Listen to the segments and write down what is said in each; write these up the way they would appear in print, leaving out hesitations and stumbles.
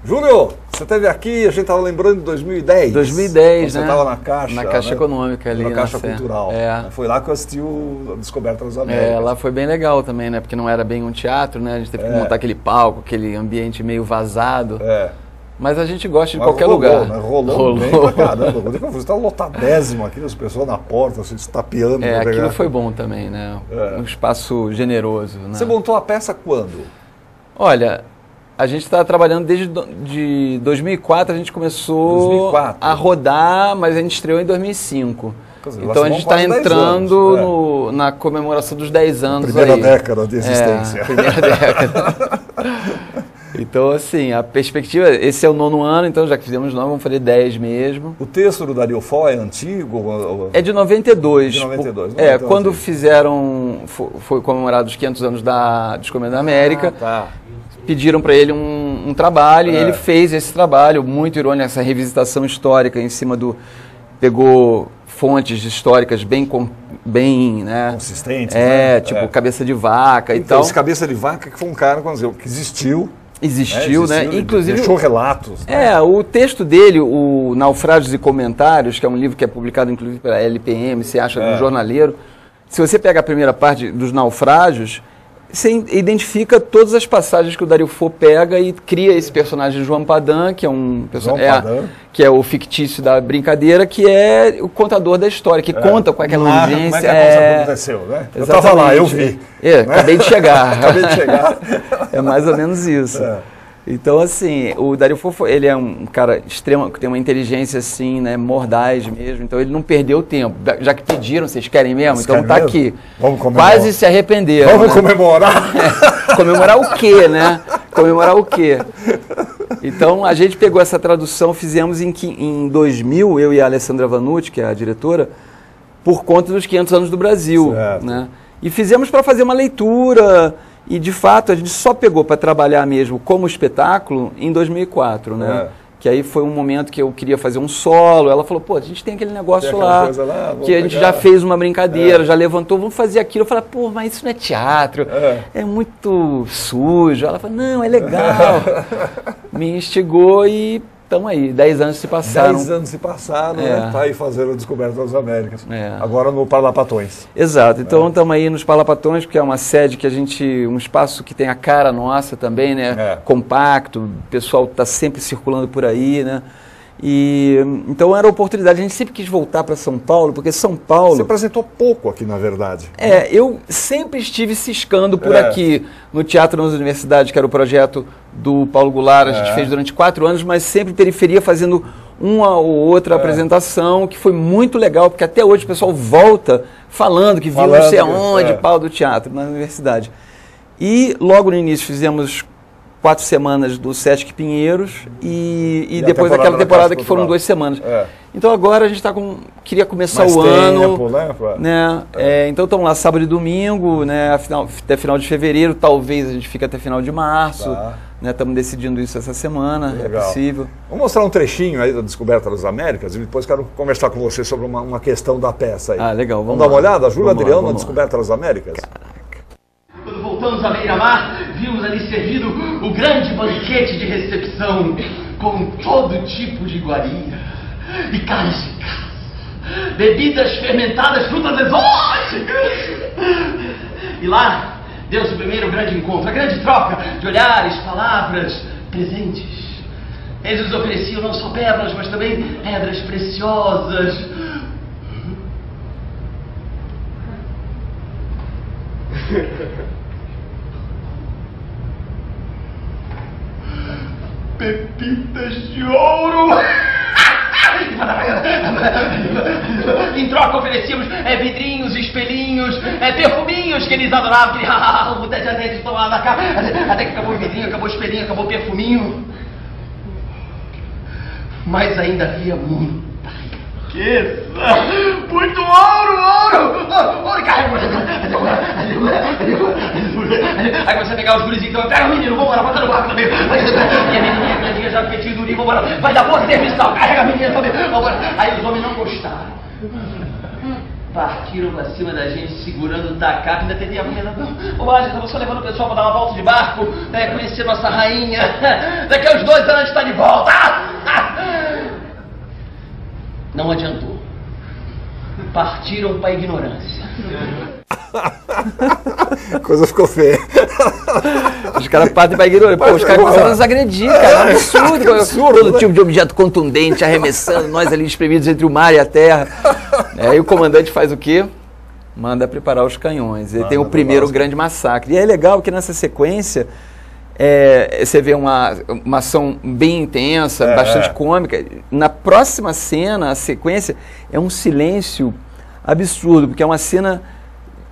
Júlio, você esteve aqui, a gente estava lembrando de 2010. 2010, né? Você estava na Caixa. Na Caixa, né? Econômica ali. Na Caixa Cultural. É. Foi lá que eu assisti a Descoberta das Américas. É, lá foi bem legal também, né? Porque não era bem um teatro, né? A gente teve que montar aquele palco, aquele ambiente meio vazado. É. Mas a gente gosta de qualquer lugar. Né? Rolou bem pra caramba. Quando eu estava lotadésimo aqui, as pessoas na porta, se estapeando. É, aquilo foi bom também, né? Um espaço generoso. Né? Você montou a peça quando? Olha, a gente está trabalhando desde de 2004, a gente começou a rodar, mas a gente estreou em 2005. Então a gente está entrando na comemoração dos 10 anos. Primeira década de existência. Primeira década. Então, assim, a perspectiva, esse é o 9º ano, então já que fizemos 9, vamos fazer 10 mesmo. O texto do Dario Fo é antigo? É de 92. De 92. Quando fizeram, foi comemorado os 500 anos da Descoberta da América, pediram para ele um trabalho e ele fez esse trabalho, muito irônico, essa revisitação histórica em cima do... Pegou fontes históricas bem né, consistentes, tipo cabeça de vaca e tal. Esse cabeça de vaca que foi um cara que existiu, né? Inclusive deixou relatos. O texto dele, o Naufrágios e Comentários, que é um livro que é publicado inclusive pela LPM, você acha no Jornaleiro. Se você pega a primeira parte dos naufrágios, você identifica todas as passagens que o Dario Fo pega e cria esse personagem João Padan, que é um personagem que é o fictício da brincadeira, que é o contador da história, que conta com aquela urgência. Como é que a coisa aconteceu, né? Eu estava lá, eu vi. Acabei de chegar. Acabei de chegar. É mais ou menos isso. Então, assim, o Dario Fo, ele é um cara extremo, que tem uma inteligência, assim, né, mordaz mesmo, então ele não perdeu tempo. Já que pediram, vocês querem mesmo? Então tá aqui. Vamos comemorar. Quase se arrependeram. Vamos comemorar? Comemorar o quê, né? Comemorar o quê? Então, a gente pegou essa tradução, fizemos em 2000, eu e a Alessandra Vanucci, que é a diretora, por conta dos 500 anos do Brasil, né? E fizemos para fazer uma leitura... E, de fato, a gente só pegou para trabalhar mesmo como espetáculo em 2004, né? Que aí foi um momento que eu queria fazer um solo. Ela falou, pô, a gente tem aquele negócio lá, que a gente já fez uma brincadeira, já levantou, vamos fazer aquilo. Eu falei, pô, mas isso não é teatro, é muito sujo. Ela falou, não, é legal. Me instigou e estamos aí, 10 anos se passaram. 10 anos se passaram, né? Tá aí fazendo a Descoberta das Américas. Agora no Parlapatões. Exato, então estamos aí nos Parlapatões, porque é uma sede que um espaço que tem a cara nossa também, né? Compacto, o pessoal está sempre circulando por aí, né? E então era a oportunidade, a gente sempre quis voltar para São Paulo, porque São Paulo... Você apresentou pouco aqui, na verdade. Eu sempre estive ciscando por aqui, no Teatro nas Universidades, que era o projeto do Paulo Goulart, a gente fez durante 4 anos, mas sempre periferia, fazendo uma ou outra apresentação, que foi muito legal, porque até hoje o pessoal volta falando que viu não sei aonde, pau do teatro, na universidade. E logo no início fizemos 4 semanas do Sesc Pinheiros e depois aquela temporada que foram 2 semanas. Então agora a gente queria começar mais o ano, né? Então estamos lá sábado e domingo, né? Até final de fevereiro, talvez a gente fique até final de março. Estamos decidindo isso essa semana, é possível. Vamos mostrar um trechinho aí da Descoberta das Américas e depois quero conversar com você sobre uma questão da peça aí. Legal, vamos dar uma olhada? Júlio Adriano, na Descoberta das Américas. Quando voltamos à beira-mar, vimos ali servido o grande banquete de recepção, com todo tipo de iguaria, e carnes de caça, bebidas fermentadas, frutas exóticas. E lá deu-se o primeiro grande encontro, a grande troca de olhares, palavras, presentes. Eles nos ofereciam não só pérolas, mas também pedras preciosas. Pepitas de ouro! Em troca oferecíamos vidrinhos, espelhinhos, perfuminhos que eles adoravam. Até que acabou o vidrinho, acabou o espelhinho, acabou o perfuminho. Mas ainda havia muita riqueza. Muito ouro! Aí você pegar os gurizinhos, então pega o menino, vambora, bota no barco também. E a menininha grandinha já petinho durinho, vambora, vai dar boa serviçal, carrega a menina também, vambora. Aí os homens não gostaram. partiram pra cima da gente segurando o tacape. Ainda teria bobagem, estava só levando o pessoal pra dar uma volta de barco, conhecer nossa rainha. Daqui a uns 2 anos a gente tá de volta. Não adiantou. Partiram pra ignorância. A coisa ficou feia. Os caras partem pra ignorância. Pô, os caras começaram a nos agredir, cara. É um absurdo. Todo tipo de objeto contundente arremessando, nós ali espremidos entre o mar e a terra. Aí o comandante faz o quê? Manda preparar os canhões. Ele tem o primeiro grande massacre. E é legal que nessa sequência você vê uma ação bem intensa, bastante cômica. Na próxima cena, a sequência, é um silêncio absurdo, porque é uma cena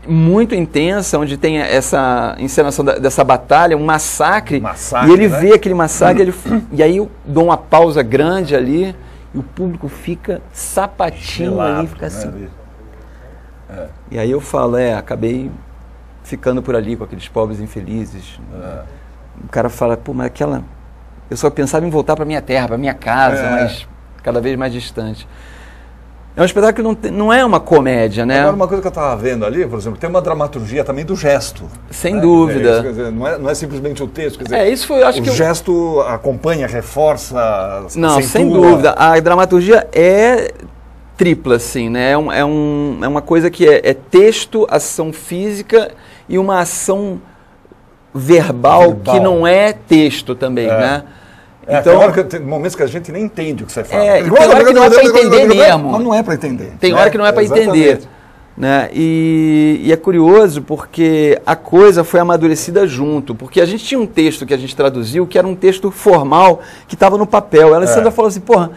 muito intensa, onde tem essa encenação dessa batalha, um massacre, e ele vê aquele massacre, e aí eu dou uma pausa grande ali, e o público fica sapatinho ali, fica assim. E aí eu falo, acabei ficando por ali com aqueles pobres infelizes. O cara fala, pô, mas eu só pensava em voltar para minha terra, para minha casa, mas cada vez mais distante. É um espetáculo que não é uma comédia, né? Agora, uma coisa que eu estava vendo ali, por exemplo, tem uma dramaturgia também do gesto. Sem dúvida. Quer dizer, não é simplesmente o texto. Quer dizer, isso foi, acho que o gesto acompanha, reforça, não, acentua. sem dúvida. A dramaturgia é tripla, assim, né? É uma coisa que é texto, ação física e uma ação verbal que não é texto também, né? Então, tem momentos que a gente nem entende o que você fala. Tem hora que não é para entender mesmo. Mas não é para entender. Tem hora que não é para entender. Né? E é curioso porque a coisa foi amadurecida junto. Porque a gente tinha um texto que a gente traduziu, que era um texto formal, que estava no papel. A Alessandra falou assim, porra,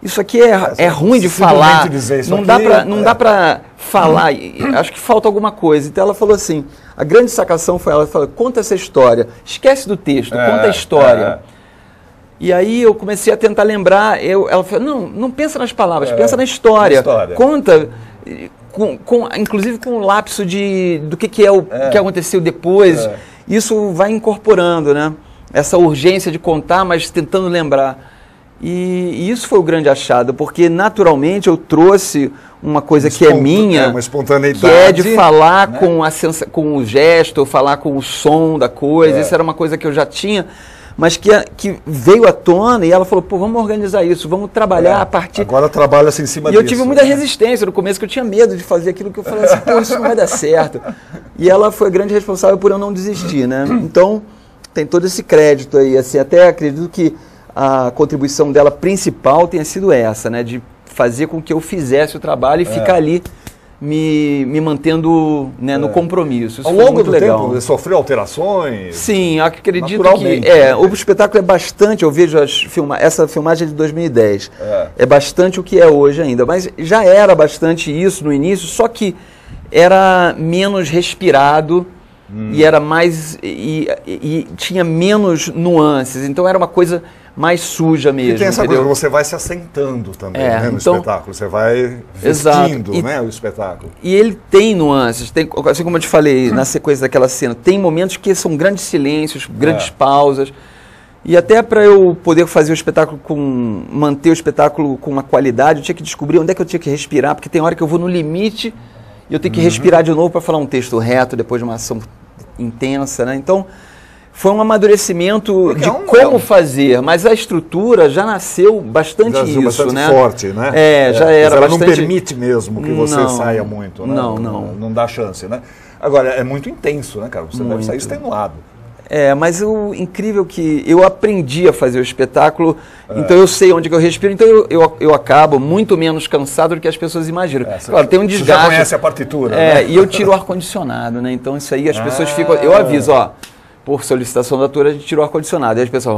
isso aqui é ruim de falar. Não dá para falar. Acho que falta alguma coisa. Então ela falou assim, a grande sacação foi ela falou, conta essa história. Esquece do texto, conta a história. E aí eu comecei a tentar lembrar, ela falou, não pensa nas palavras, pensa na história. Conta, inclusive com o lapso do que que aconteceu depois. Isso vai incorporando, né? Essa urgência de contar, mas tentando lembrar. E isso foi o grande achado, porque naturalmente eu trouxe uma coisa que é minha, uma espontaneidade, que é de falar, né, com o gesto, falar com o som da coisa. Isso era uma coisa que eu já tinha, mas que veio à tona, e ela falou, pô, vamos organizar isso, vamos trabalhar a partir... Agora trabalha-se em cima disso. E eu tive muita resistência no começo, que eu tinha medo de fazer aquilo, que eu falava assim, pô, isso não vai dar certo. E ela foi a grande responsável por eu não desistir, né? Então, tem todo esse crédito aí, assim, até acredito que a contribuição dela principal tenha sido essa, né? De fazer com que eu fizesse o trabalho e ficar ali me mantendo, né, no compromisso. Isso ao longo do tempo, sofreu alterações? Sim, acredito que o espetáculo é bastante, eu vejo essa filmagem de 2010, é bastante o que é hoje ainda, mas já era bastante isso no início, só que era menos respirado e era mais e tinha menos nuances, então era uma coisa mais suja mesmo. E tem essa coisa que você vai se assentando também, né, no espetáculo. Você vai vestindo, né, o espetáculo. E ele tem nuances, assim como eu te falei na sequência daquela cena, tem momentos que são grandes silêncios, grandes pausas. E até para eu poder fazer o espetáculo manter o espetáculo com uma qualidade, eu tinha que descobrir onde é que eu tinha que respirar, porque tem hora que eu vou no limite e eu tenho que respirar de novo para falar um texto reto depois de uma ação intensa, né? Então, foi um amadurecimento de como fazer, mas a estrutura já nasceu bastante bastante forte, né? Já era ela bastante... não permite mesmo que você saia muito, né? Não dá chance, né? Agora, é muito intenso, né, cara? Você deve sair extenuado. Mas o incrível é que eu aprendi a fazer o espetáculo, então eu sei onde que eu respiro, então eu acabo muito menos cansado do que as pessoas imaginam. Claro, tem um desgaste. Você já conhece a partitura, né? E eu tiro o ar-condicionado, né? Então isso aí as pessoas ficam... Eu aviso, por solicitação da ator, a gente tirou o ar-condicionado. Aí as pessoas,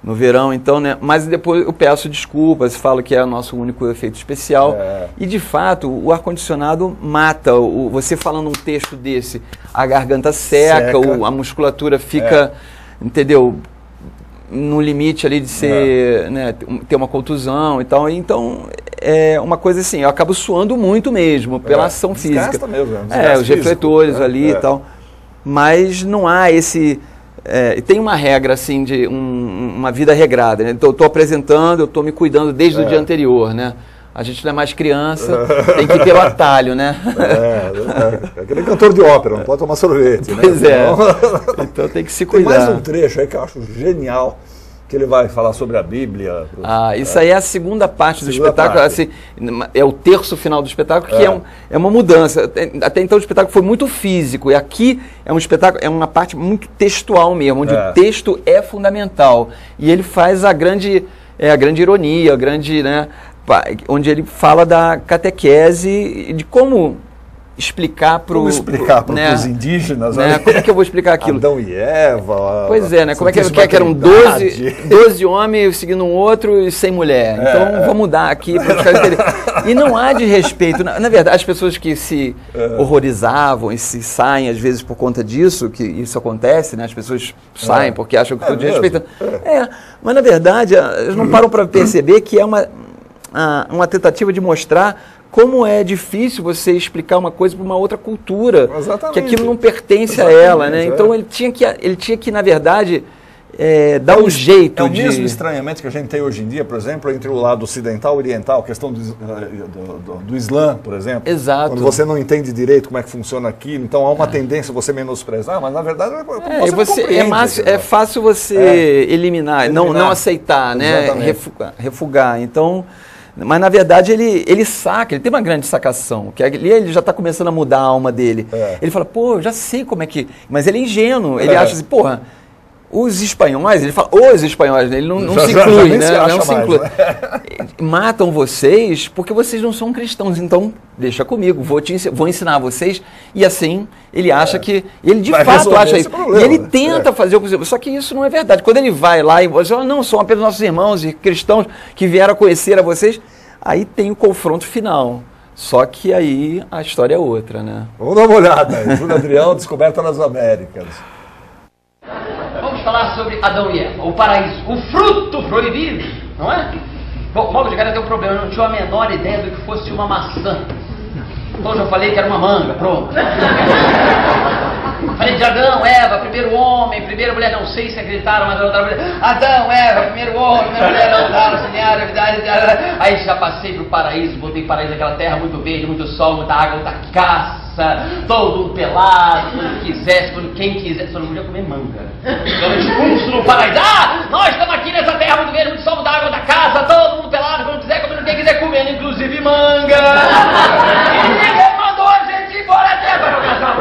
no verão, então, né? Mas depois eu peço desculpas, falo que é o nosso único efeito especial. E, de fato, o ar-condicionado mata. Você falando um texto desse, a garganta seca. A musculatura fica, entendeu? No limite ali de ser, né, ter uma contusão e tal. Então, é uma coisa assim, eu acabo suando muito mesmo, pela ação física. Mesmo, os refletores ali e tal. Mas não há esse... tem uma regra, assim, de uma vida regrada, né? Então, eu estou apresentando, eu estou me cuidando desde o dia anterior, né? a gente não é mais criança, tem que ir pelo atalho, né? É aquele cantor de ópera, não pode tomar sorvete, né? Pois é. Então tem que se cuidar. Tem mais um trecho aí que eu acho genial, que ele vai falar sobre a Bíblia. Isso aí é a segunda parte do espetáculo, assim, é o terço final do espetáculo, que é uma mudança. Até então o espetáculo foi muito físico, e aqui é um espetáculo, é uma parte muito textual mesmo, onde o texto é fundamental. E ele faz a grande ironia, né, onde ele fala da catequese, de como explicar para os indígenas, né? Como é que eu vou explicar aquilo? Adão e Eva. Pois é, né? Como é que eram 12 homens seguindo um outro e sem mulher. Então vou mudar aqui para os caras entenderem. E não há de respeito. Na verdade, as pessoas que se horrorizavam e se saem às vezes por conta disso, que isso acontece, né? As pessoas saem porque acham que tudo de respeito. Mas na verdade, elas não param para perceber que é uma tentativa de mostrar como é difícil você explicar uma coisa para uma outra cultura, que aquilo não pertence a ela, né? Então ele tinha que na verdade, dar um jeito de... É o mesmo estranhamento que a gente tem hoje em dia, por exemplo, entre o lado ocidental e oriental, a questão do Islã, por exemplo. Exato. Quando você não entende direito como é que funciona aquilo, então há uma tendência a você menosprezar, mas na verdade é fácil você eliminar, não aceitar, né? Refugar. Então... Mas, na verdade, ele saca, ele tem uma grande sacação, que ali ele já está começando a mudar a alma dele. Ele fala, eu já sei como é que... Mas ele é ingênuo, ele acha assim, os espanhóis, ele fala, os espanhóis, né? Ele não se inclui, né? Não se inclui. Matam vocês porque vocês não são cristãos, então deixa comigo, vou ensinar vocês. E assim, ele acha que... Ele de fato acha isso. Problema, e ele tenta fazer o possível. Só que isso não é verdade. Quando ele vai lá e você fala, não, são apenas nossos irmãos e cristãos que vieram a conhecer a vocês, aí tem o confronto final. Só que aí a história é outra, né? Vamos dar uma olhada. Júlio Adrião, Descoberta nas Américas. Vamos falar sobre Adão e Eva, o paraíso, o fruto proibido, não é? Bom, logo de cara tem um problema, eu não tinha a menor ideia do que fosse uma maçã. Então eu já falei que era uma manga, pronto. Falei de Adão, Eva, primeiro homem, primeira mulher, não sei se acreditaram, mas eu estava Adão, Eva, primeiro homem, primeira mulher, não daram, semearam, verdade. Aí já passei pro paraíso, botei paraíso, aquela terra muito verde, muito sol, muita água, muita caça, todo mundo pelado, quando quisesse, quando quem quisesse, só não podia comer manga. Então eu expulso no paraíso, nós estamos aqui nessa terra muito verde, muito sol, muita água, muita caça, todo mundo pelado, quando quiser, comendo quem quiser, comendo, inclusive manga. E ninguém mandou a gente ir embora até para não casar,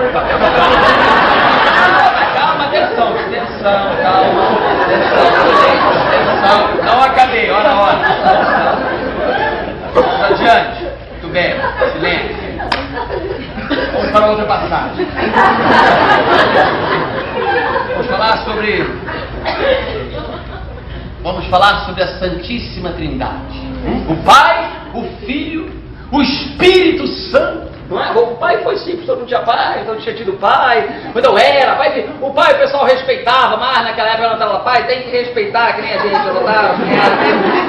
calma, atenção, calma, atenção, não acabei, ora. Vamos adiante, muito bem, silêncio. Vamos para outra passagem. Vamos falar sobre a Santíssima Trindade. O Pai, o Filho, o Espírito Santo. Não é? O pai foi simples, todo mundo tinha pai, então tinha tido pai, então era, pai, o pai o pessoal respeitava, mas naquela época ela falava, pai, tem que respeitar, que nem a gente,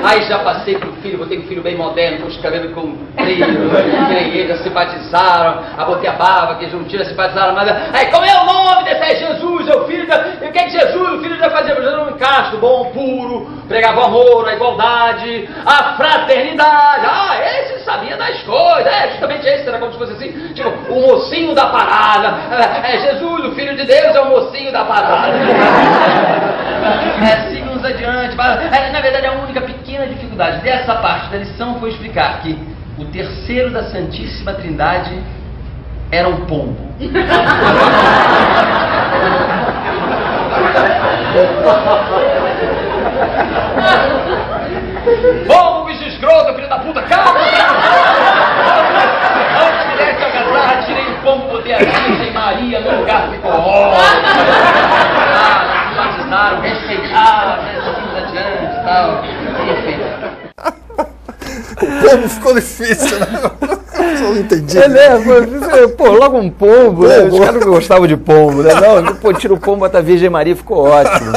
aí já passei pro filho, botei um filho bem moderno, com os cabelos compridos, que nem eles, já se batizaram, botei a barba, que juntinho, se batizaram, mas aí como é o nome desse aí? Jesus, é o filho, e o que é que Jesus, o filho já fazia? Jesus era um casto, bom, puro, pregava o amor, a igualdade, a fraternidade, esse sabia das coisas, justamente esse, era como se fosse assim, tipo, o mocinho da parada, Jesus, o Filho de Deus, é o mocinho da parada. Sigamos adiante, na verdade a única pequena dificuldade dessa parte da lição foi explicar que o terceiro da Santíssima Trindade era um pombo. Pombo, bicho escroto, filho da puta, calma! Tirei o pombo, botei a Virgem Maria no lugar, ficou batizaram, respeitaram, seguimos adiante e tal. Enfim. O pombo ficou difícil, né? Eu não entendi. Logo um pombo, né? Os caras não gostavam de pombo, né? Não, tira o pombo, bota a Virgem Maria, ficou ótimo.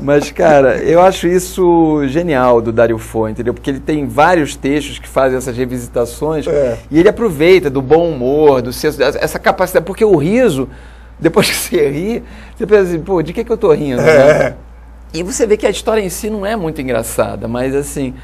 Mas, cara, eu acho isso genial do Dario Fo, entendeu? Porque ele tem vários textos que fazem essas revisitações e ele aproveita do bom humor, do senso, essa capacidade, porque o riso, depois que você ri, você pensa assim, de que eu tô rindo? Né? E você vê que a história em si não é muito engraçada, mas assim,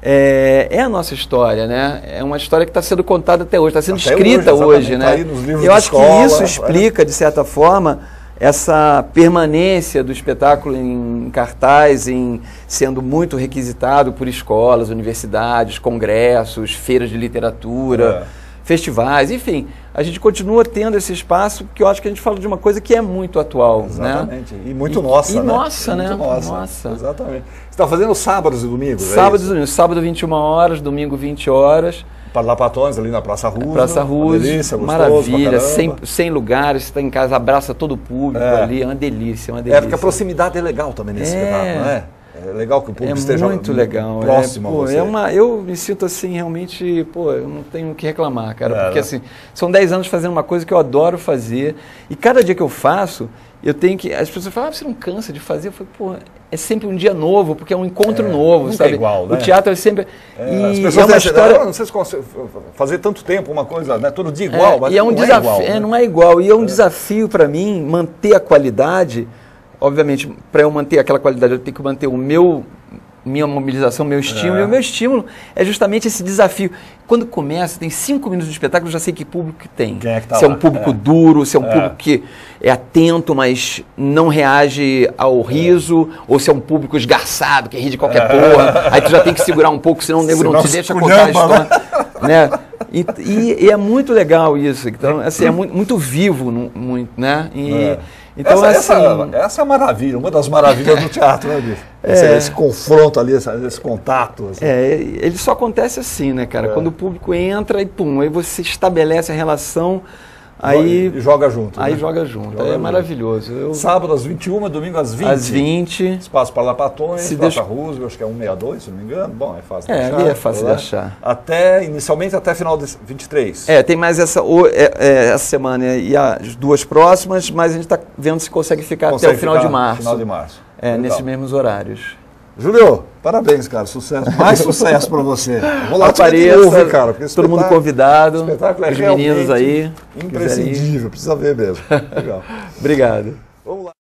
é a nossa história, né? É uma história que está sendo contada até hoje, está sendo escrita hoje, né? Eu acho que isso explica, de certa forma, essa permanência do espetáculo em cartaz, em sendo muito requisitado por escolas, universidades, congressos, feiras de literatura, festivais, enfim. A gente continua tendo esse espaço, que eu acho que a gente fala de uma coisa que é muito atual. Exatamente. Né? E muito nossa, né? Nossa, né? Muito nossa. Exatamente. Você está fazendo sábados e domingos, Sábados e domingos. Sábado 21 horas, domingo 20 horas. Parlapatões ali na Praça Roosevelt. Praça Roosevelt, delícia, maravilha, 100 lugares, você está em casa, abraça todo o público ali, é uma delícia, uma delícia. É, porque a proximidade é legal também nesse espetáculo, não é? É legal que o público esteja muito legal, próximo a você. Eu me sinto assim, realmente, eu não tenho o que reclamar, cara, porque assim, são 10 anos fazendo uma coisa que eu adoro fazer, e cada dia que eu faço, eu tenho que... As pessoas falam, você não cansa de fazer? Eu falo, é sempre um dia novo, porque é um encontro novo, sabe? É igual, né? O teatro é sempre... As pessoas uma história... Não sei se consegue fazer tanto tempo uma coisa, né? Todo dia igual, mas não é igual. Não é igual, e é um desafio para mim manter a qualidade. Obviamente, para eu manter aquela qualidade, eu tenho que manter minha mobilização, meu estímulo. E o meu estímulo é justamente esse desafio. Quando começa, tem 5 minutos de espetáculo, eu já sei que público que tem. Quem é que tá se é um público duro, se é um público que é atento, mas não reage ao riso, ou se é um público esgarçado, que ri de qualquer porra. Aí tu já tem que segurar um pouco, senão o nego não te deixa contar a história. Né? E é muito legal isso. Então, assim, é muito vivo, muito, né? Então, essa é a maravilha, uma das maravilhas do teatro, né, bicho? Esse confronto ali, esse contato. Assim. Ele só acontece assim, né, cara? Quando o público entra e pum, aí você estabelece a relação, aí... E joga junto. Aí joga junto, é maravilhoso. Sábado às 21, domingo às 20. Às 20. Espaço Parlapatões, Praça Roosevelt, acho que é 162, se não me engano. Bom, é fácil de achar. Ali é fácil de achar. Inicialmente até final de 23. Tem mais essa semana e as 2 próximas, mas a gente está vendo se consegue ficar até o final de março. Final de março. Nesses mesmos horários. Júlio, parabéns, cara. Sucesso. Mais sucesso para você. Vou lá aparecer, novo, cara, todo mundo convidado. O espetáculo é os meninos aí. Imprescindível, precisa ver mesmo. Legal. Obrigado. Vamos lá.